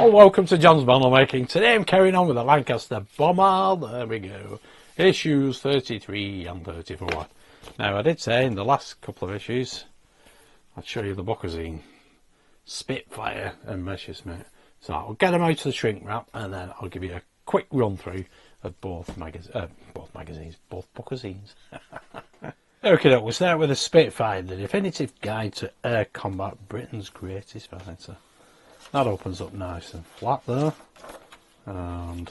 Well, welcome to John's Model Making. Today I'm carrying on with the Lancaster Bomber. There we go. Issues 33 and 34. Now, I did say in the last couple of issues I'd show you the bookazine, Spitfire and Messerschmitt. So I'll get them out of the shrink wrap and then I'll give you a quick run through of both bookazines. Okay, we'll start with the Spitfire, the definitive guide to air combat, Britain's greatest fighter. That opens up nice and flat there. And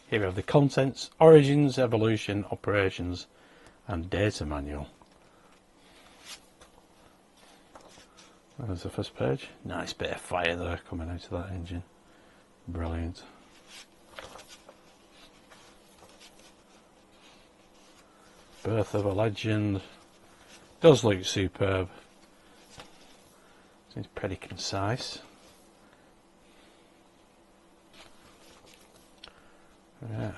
here we have the contents, origins, evolution, operations and data manual. There's the first page. Nice bit of fire there coming out of that engine. Brilliant. Birth of a legend. Does look superb. Seems pretty concise.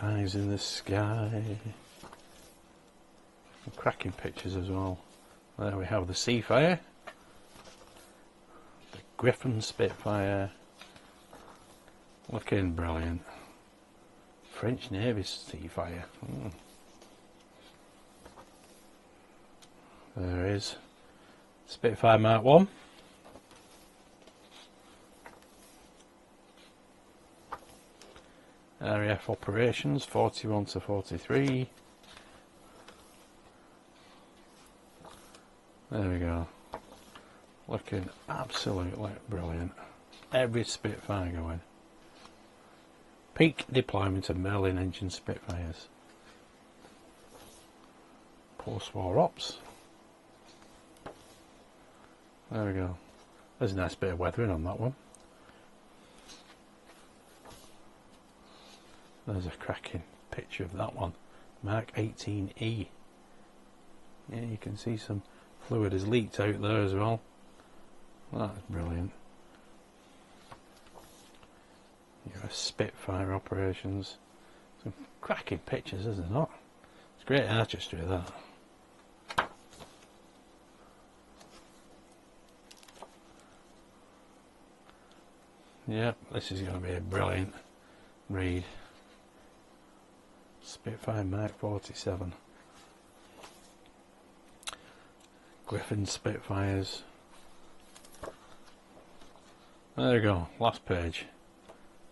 Eyes in the sky. Some cracking pictures as well. There we have the Seafire, the Griffin Spitfire, looking brilliant. French Navy Seafire. There is Spitfire Mark 1. RAF operations 41 to 43. There we go. Looking absolutely brilliant. Every Spitfire going. Peak deployment of Merlin engine Spitfires. Post-war ops. There we go. There's a nice bit of weathering on that one. There's a cracking picture of that one. Mark 18E. Yeah, you can see some fluid has leaked out there as well. That's brilliant. US Spitfire operations. Some cracking pictures, is it not? It's great artistry, that. Yep, this is going to be a brilliant read. Spitfire Mark 47. Griffin Spitfires. There you go, last page.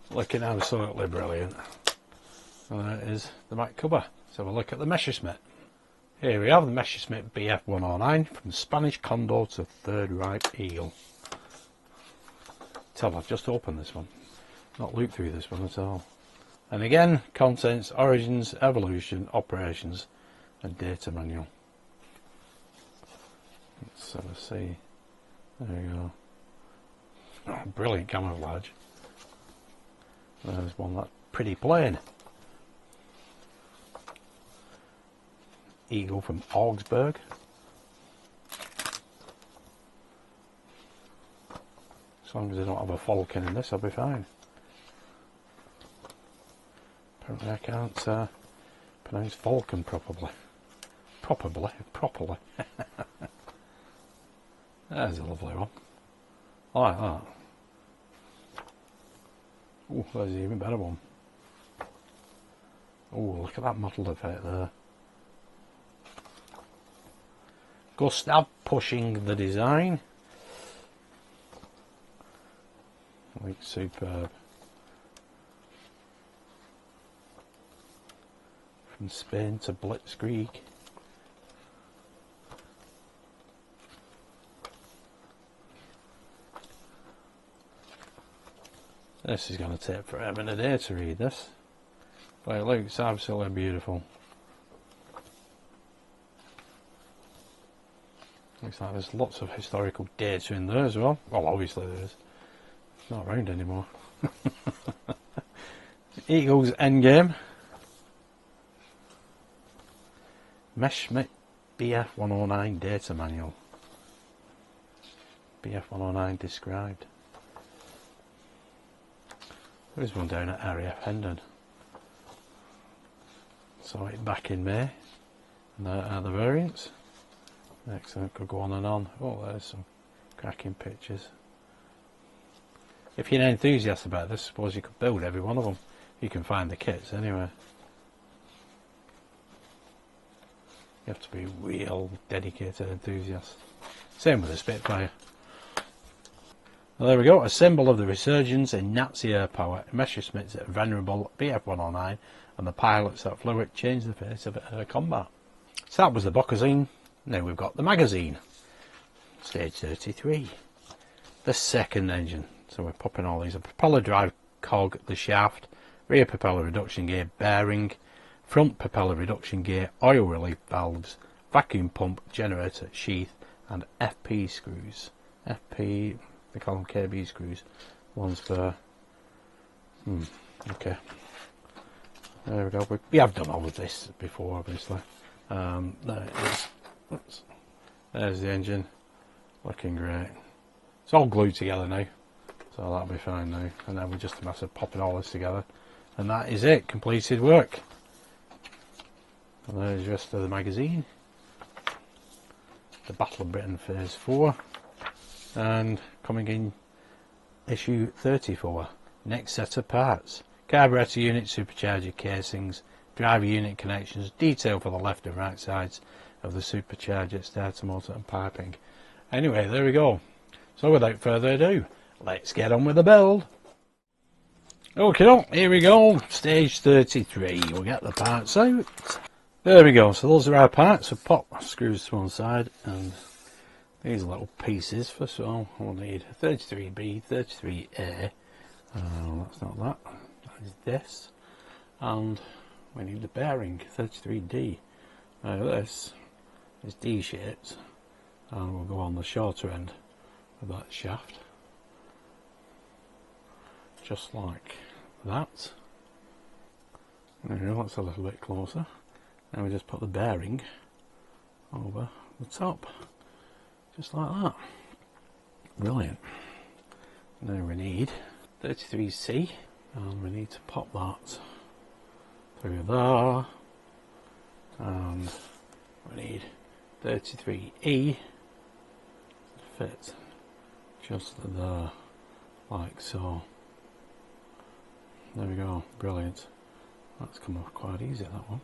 Looking absolutely brilliant. And there it is, the back cover. So we'll look at the Messerschmitt. Here we have the Messerschmitt BF-109 from Spanish Condor to Third Reich Eagle. Tell I've just opened this one. Not looked through this one at all. And again, contents, origins, evolution, operations and data manual. Let's have a see. There you go. Oh, brilliant camouflage. There's one that's pretty plain. Eagle from Augsburg. As long as I don't have a falcon in this, I'll be fine. Apparently I can't pronounce falcon properly. Properly. There's a lovely one. I like that. Oh, there's an even better one. Oh, look at that mottled effect there. Gustav pushing the design. Like superb. From Spain to Blitzkrieg. This is going to take forever and a day to read this, but it looks absolutely beautiful. Looks like there's lots of historical data in there as well. Well, obviously there is. It's not around anymore. Eagles Endgame. Messerschmitt BF-109 data manual. BF-109 described. There is one down at RAF Hendon. Saw it back in May. And there are the variants. Excellent, could go on and on. Oh, there's some cracking pictures. if you're an enthusiast about this, I suppose you could build every one of them. You can find the kits anyway. You have to be a real dedicated enthusiast. Same with the Spitfire. Well, there we go, a symbol of the resurgence in Nazi air power. Messerschmitt's venerable BF-109 and the pilots that flew it changed the face of air combat. So that was the bookazine. Now we've got the magazine. Stage 33. The second engine. So we're popping all these. A propeller drive cog, the shaft, rear propeller reduction gear bearing, front propeller reduction gear, oil relief valves, vacuum pump, generator, sheath, and FP screws. FP, they call them KB screws. One's for... okay. There we go. We have done all of this before, obviously. There it is. Oops. There's the engine. Looking great. It's all glued together now. So that'll be fine now. And then we're just a matter of popping all this together. And that is it. Completed work. And there's the rest of the magazine. The Battle of Britain Phase 4. And coming in issue 34. Next set of parts. Carburetor unit, supercharger casings, driver unit connections, detail for the left and right sides of the supercharger, starter motor and piping. Anyway, there we go. So without further ado, let's get on with the build. Okay, here we go. Stage 33. We'll get the parts out. There we go. So those are our parts. So pop screws to one side and these little pieces. First of all, we'll need 33B, 33A. That's not that. That is this. And we need the bearing, 33D. Now this is D-shaped and we'll go on the shorter end of that shaft. Just like that. There we go, that's a little bit closer. Now we just put the bearing over the top. Just like that. Brilliant. Now we need 33C and we need to pop that through there, and we need 33E to fit just there, like so. There we go, brilliant. That's come off quite easy, that one.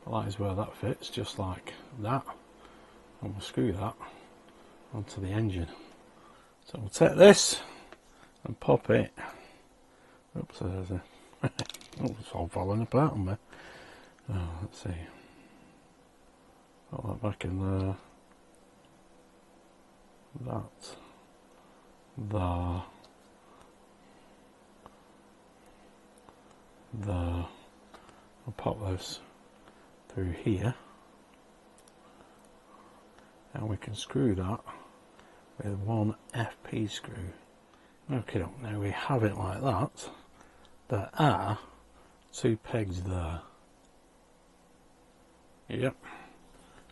But that is where that fits, just like that. And we'll screw that onto the engine. So we'll take this and pop it. Oops, there's a... oh, it's all falling apart on me. Oh, let's see. Put that back in there. That. There. There. I'll pop this through here. And we can screw that with one FP screw. Okay, now we have it like that. There are two pegs there. Yep.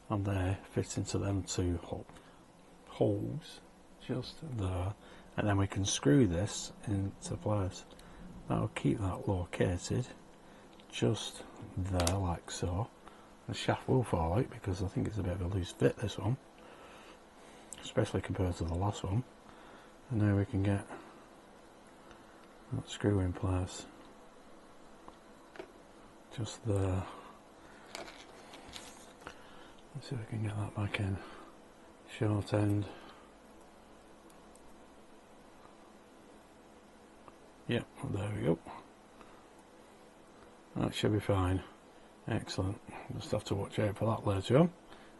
And they fit into them two holes just there. And then we can screw this into place. That'll keep that located just there, like so. The shaft will fall out because I think it's a bit of a loose fit, this one, especially compared to the last one. And now we can get that screw in place just there. Let's see if we can get that back in. Short end. Yep, there we go. That should be fine. Excellent. Just have to watch out for that later on.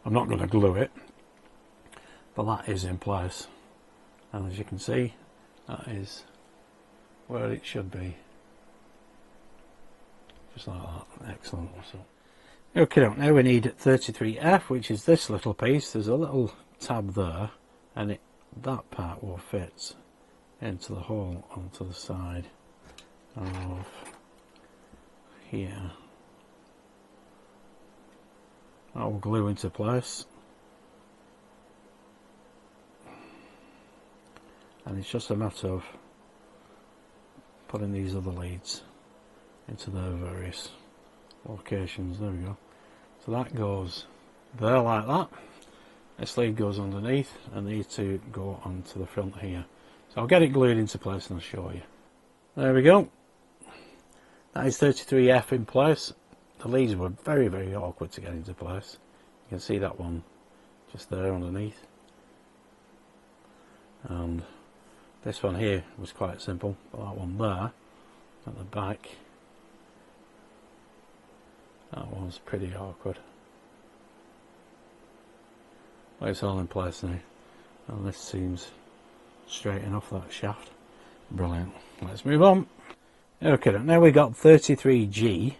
I'm not going to glue it, but that is in place. And as you can see, that is where it should be. Just like that. Excellent. So, okay, now we need 33F, which is this little piece. There's a little tab there, and that part will fit into the hole onto the side of here. That will glue into place, and it's just a matter of putting these other leads into their various locations. There we go. So that goes there like that, This lead goes underneath and these two go onto the front here. So I'll get it glued into place and I'll show you. There we go. That is 33F in place. The leads were very, very awkward to get into place. You can see that one just there underneath. And this one here was quite simple, but that one there at the back, that one was pretty awkward. But it's all in place now, and this seems straight enough, that shaft. Brilliant. Let's move on. Okay, now we've got 33G.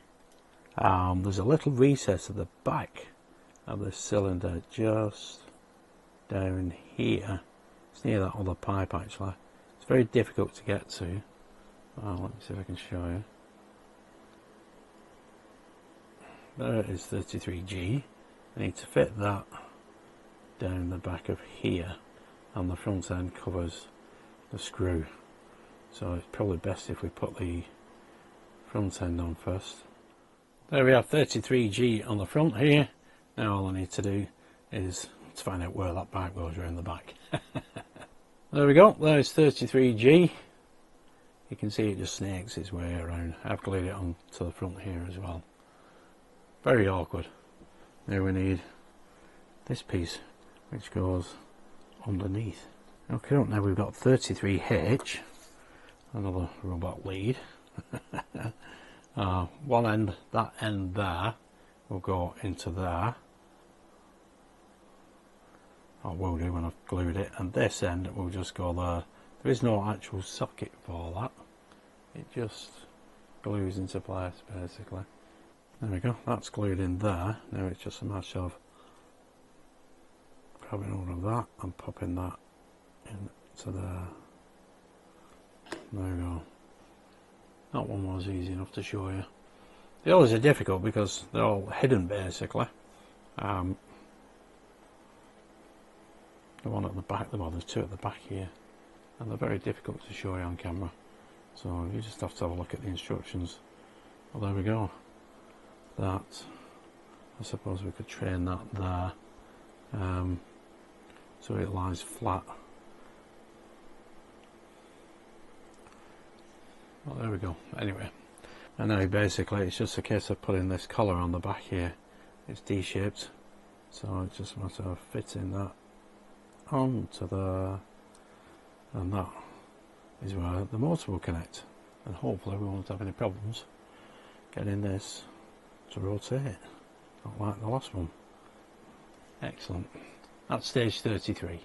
There's a little recess at the back of the cylinder just down here. It's near that other pipe actually. It's very difficult to get to. Let me see if I can show you. There it is, 33G. I need to fit that down the back of here, and the front end covers the screw. So it's probably best if we put the front end on first. There we have 33G on the front here. Now all I need to do is to find out where that pipe goes around the back. There we go, there's 33G. You can see it just snakes its way around. I've glued it onto the front here as well. Very awkward. Now we need this piece which goes underneath. Okay, now we've got 33H, another robot lead. One end, that end there, will go into there. I will do when I've glued it, and this end will just go there. There is no actual socket for that. It just glues into place basically. There we go, that's glued in there. Now it's just a matter of grabbing hold of that and popping that into there. There we go. That one was easy enough to show you. The others are difficult because they're all hidden basically. The one at the back, well there's two at the back here, and they're very difficult to show you on camera. So you just have to have a look at the instructions. Well, there we go. That, I suppose we could train that there, so it lies flat. Well, there we go. Anyway, and now basically it's just a case of putting this collar on the back here. It's D-shaped, so it's just a matter of fitting that onto there, and that is where the motor will connect, and hopefully we won't have any problems getting this to rotate, not like the last one. Excellent. That's stage 33.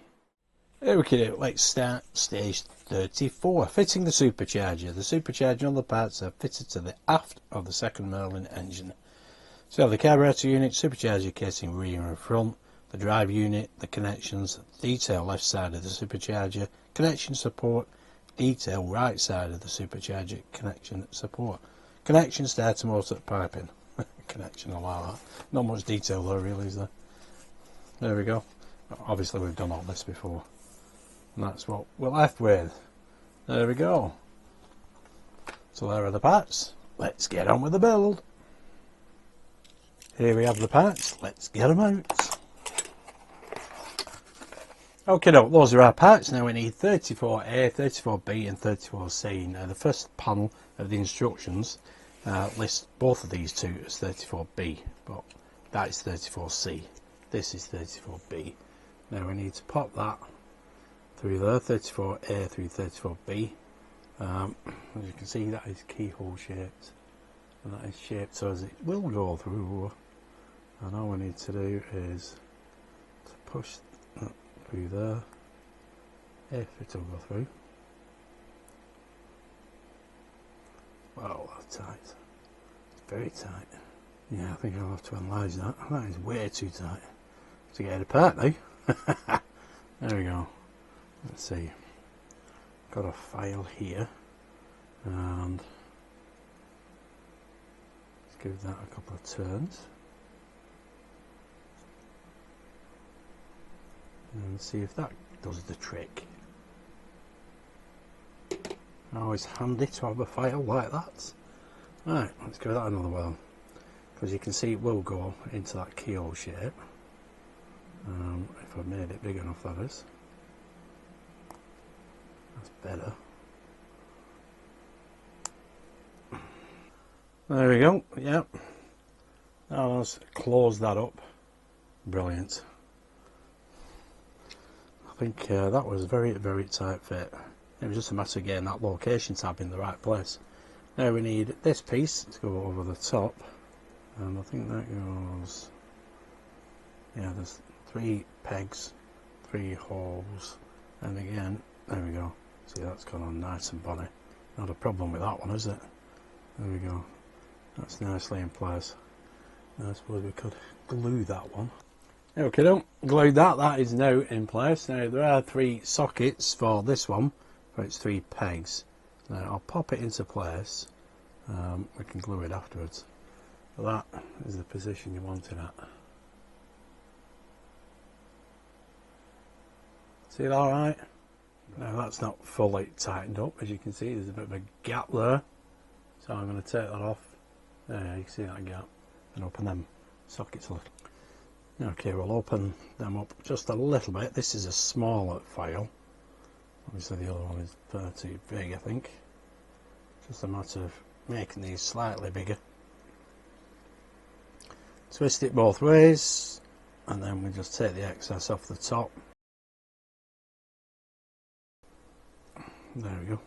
Okay, let's start stage 34. Fitting the supercharger. The supercharger on the parts are fitted to the aft of the second Merlin engine. So the carburetor unit, supercharger casing rear and front, the drive unit, the connections, detail left side of the supercharger, connection support, detail right side of the supercharger, connection support, connection starter motor piping. Connection allow that. Not much detail though really, is there? There we go. Obviously we've done all this before, and that's what we're left with. There we go. So there are the parts. Let's get on with the build. Here we have the parts. Let's get them out. Okay, no, those are our parts. Now we need 34A, 34B and 34C. Now the first panel of the instructions lists both of these two as 34B, but that is 34C. This is 34B. Now we need to pop that through there, 34A through 34B. As you can see, that is keyhole shaped, and that is shaped so as it will go through. And all we need to do is to push that through there, if it will go through. Wow, that's tight. It's very tight. Yeah, I think I'll have to enlarge that. That is way too tight to get it apart now. There we go. Let's see. Got a file here, and let's give that a couple of turns and see if that does the trick. Always handy to have a file like that. Right, let's give that another whirl, because you can see it will go into that keyhole shape. If if I made it big enough, that is. That's better. There we go, yep. Now let's close that up. Brilliant. I think that was very, very tight fit. It was just a matter of getting that location tab in the right place. Now we need this piece to go over the top, and I think that goes, yeah, there's 3 pegs, 3 holes, and again, there we go. See, that's gone on nice and bonny. Not a problem with that one, is it? There we go. That's nicely in place. Now I suppose we could glue that one. Okay, don't glue that. That is now in place. Now there are 3 sockets for this one, but it's 3 pegs. Now I'll pop it into place. We can glue it afterwards. But that is the position you want it at. See it all right? Now that's not fully tightened up. As you can see, there's a bit of a gap there. So I'm going to take that off. There, you can see that gap. And open them sockets a little. Okay, we'll open them up just a little bit. This is a smaller file. Obviously the other one is far too big, I think. Just a matter of making these slightly bigger. Twist it both ways, and then we just take the excess off the top. There we go.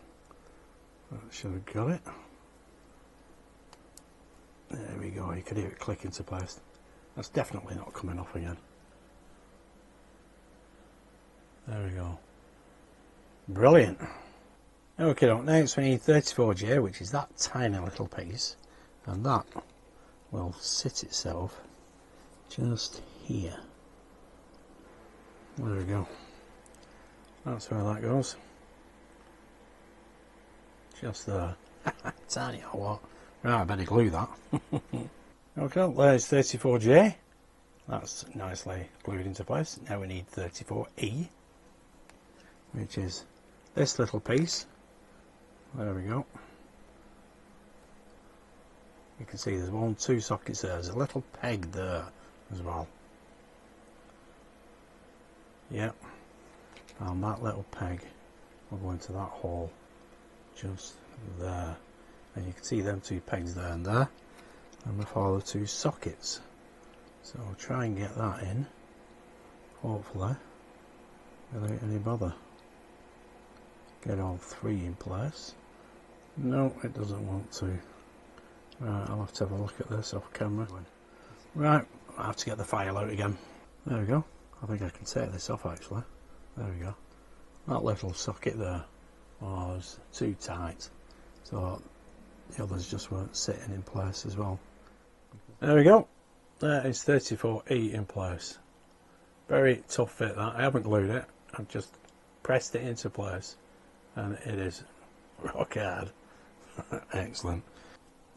That should have got it. There we go, you could hear it click into place. That's definitely not coming off again. There we go. Brilliant. Okay, next we need 34J, which is that tiny little piece, and that will sit itself just here. There we go. That's where that goes. Just there. Tiny or what? Right, I better glue that. Okay, there's 34J. That's nicely glued into place. Now we need 34E, which is this little piece. There we go. You can see there's 1, 2 sockets there. There's a little peg there as well. Yep. And that little peg will go into that hole just there. And you can see them 2 pegs there and there. And before the 2 sockets. So I'll try and get that in, hopefully, without any bother. Get all 3 in place. No, it doesn't want to. Right, I'll have to have a look at this off camera. Right, I'll have to get the file out again. There we go. I think I can take this off actually. There we go. That little socket there was too tight, so the others just weren't sitting in place as well. There we go. That is 34E in place. Very tough fit that. I haven't glued it. I've just pressed it into place, and it is rock hard. Excellent.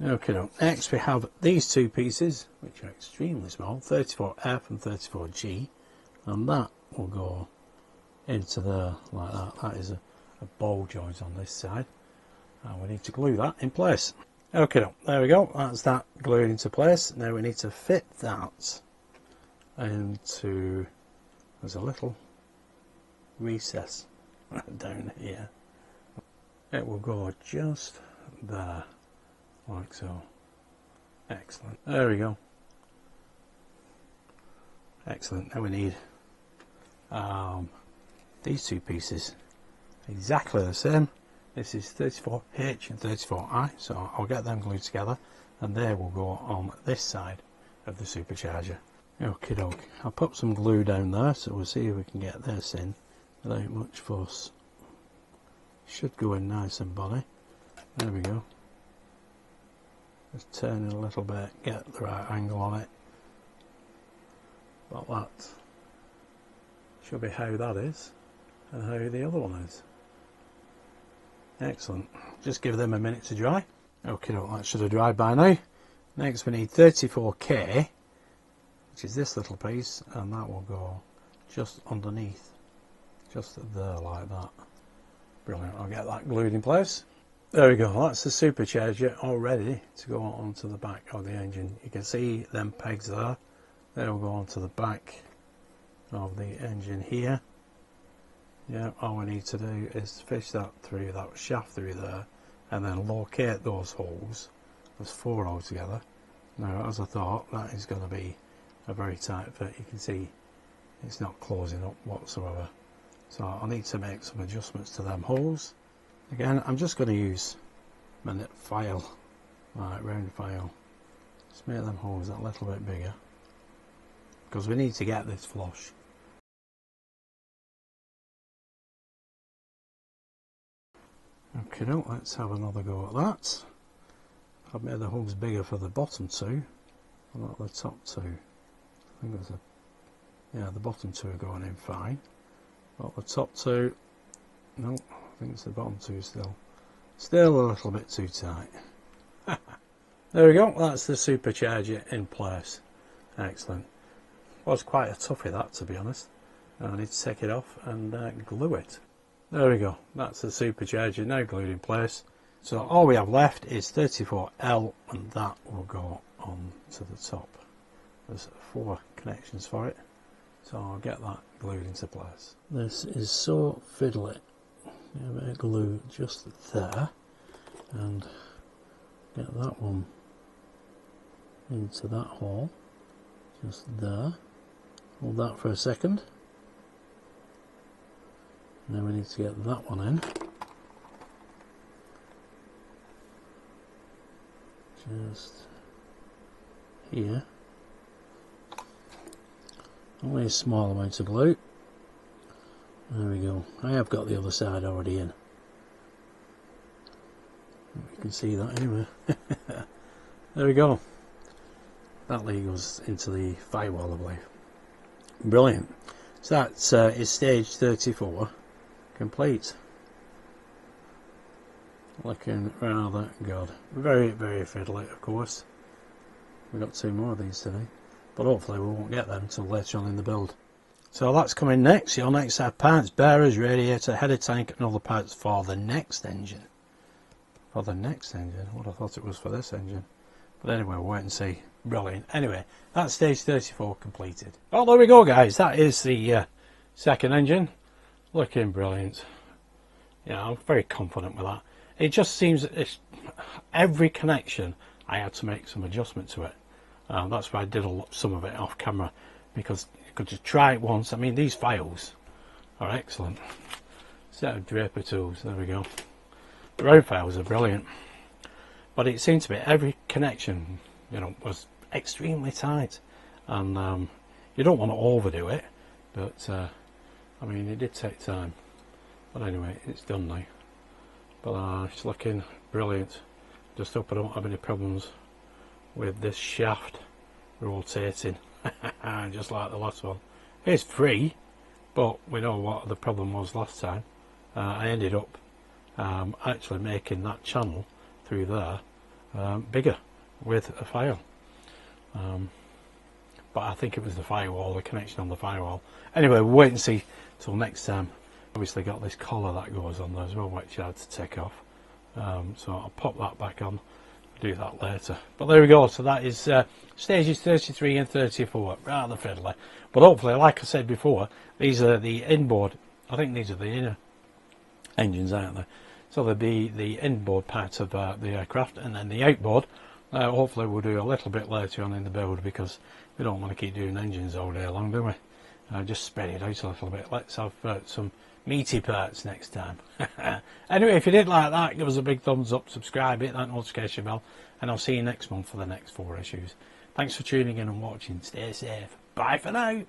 Okay, next we have these 2 pieces, which are extremely small, 34F and 34G, and that will go into there like that. That is a ball joint on this side, and we need to glue that in place. Okay, there we go. That's that glued into place. Now we need to fit that into, there's a little recess down here. It will go just there, like so. Excellent. There we go. Excellent. Now we need these 2 pieces, exactly the same. This is 34H and 34I, so I'll get them glued together, and they will go on this side of the supercharger. Okie doke. I'll put some glue down there, so we'll see if we can get this in without much fuss. Should go in nice and bonny. There we go. Just turn it a little bit, get the right angle on it. But that should be how that is, and how the other one is. Excellent. Just give them a minute to dry. Okay, well, that should have dried by now. Next we need 34K, which is this little piece, and that will go just underneath, just there like that. Brilliant. I'll get that glued in place. There we go. That's the supercharger all ready to go onto the back of the engine. You can see them pegs there. They will go onto the back of the engine here. Yeah, all we need to do is fish that through, that shaft through there, and then locate those holes. There's 4 altogether. Now, as I thought, that is going to be a very tight fit. You can see it's not closing up whatsoever. So I need to make some adjustments to them holes. Again, I'm just going to use my file, right, round file. Just make them holes a little bit bigger, because we need to get this flush. Okay, now let's have another go at that. I've made the holes bigger for the bottom 2, and not the top 2. I think there's yeah, the bottom 2 are going in fine. But the top 2, no, I think it's the bottom 2 still a little bit too tight. There we go, that's the supercharger in place. Excellent. Was quite a toughie, that, to be honest. I need to take it off and glue it. There we go, that's the supercharger now glued in place. So all we have left is 34L, and that will go on to the top. There's 4 connections for it, so I'll get that glued into place. This is so fiddly. A bit of glue just there, and get that one into that hole, just there. Hold that for a second. Now we need to get that one in. Just here. Only a small amount of glue. There we go. I have got the other side already in. You can see that anyway. There we go. That lead goes into the firewall, I believe. Brilliant. So that is stage 34 complete. Looking rather good. Very, very fiddly, of course. We've got 2 more of these today, but hopefully we won't get them until later on in the build. So that's coming next. Your next set of parts: bearers, radiator, header tank, and other parts for the next engine. For the next engine? What I thought it was for this engine. But anyway, we'll wait and see. Brilliant. Anyway, that's stage 34 completed. Oh, there we go, guys. That is the second engine. Looking brilliant. Yeah, I'm very confident with that. It just seems that every connection I had to make some adjustment to it. That's why I did some of it off camera, because you could just try it once. I mean, these files are excellent. Set of draper tools, there we go. The round files are brilliant, but it seemed to be every connection, you know, was extremely tight, and you don't want to overdo it, but I mean, it did take time. But anyway, it's done now. But it's looking brilliant. Just hope I don't have any problems with this shaft rotating, just like the last one. It's free, but we know what the problem was last time. I ended up actually making that channel through there bigger with a file. But I think it was the firewall, the connection on the firewall. Anyway, we'll wait and see till next time. Obviously got this collar that goes on there as well, which I had to take off. So I'll pop that back on, do that later. But there we go, so that is stages 33 and 34, rather fiddly. But hopefully, like I said before, these are the inboard, I think these are the inner engines, aren't they? So they'll be the inboard part of the aircraft, and then the outboard, hopefully we'll do a little bit later on in the build, because we don't want to keep doing engines all day long, do we? Just spread it out a little bit. Let's have some meaty parts next time. Anyway, if you did like that, give us a big thumbs up, subscribe, hit that notification bell, and I'll see you next month for the next 4 issues. Thanks for tuning in and watching. Stay safe. Bye for now.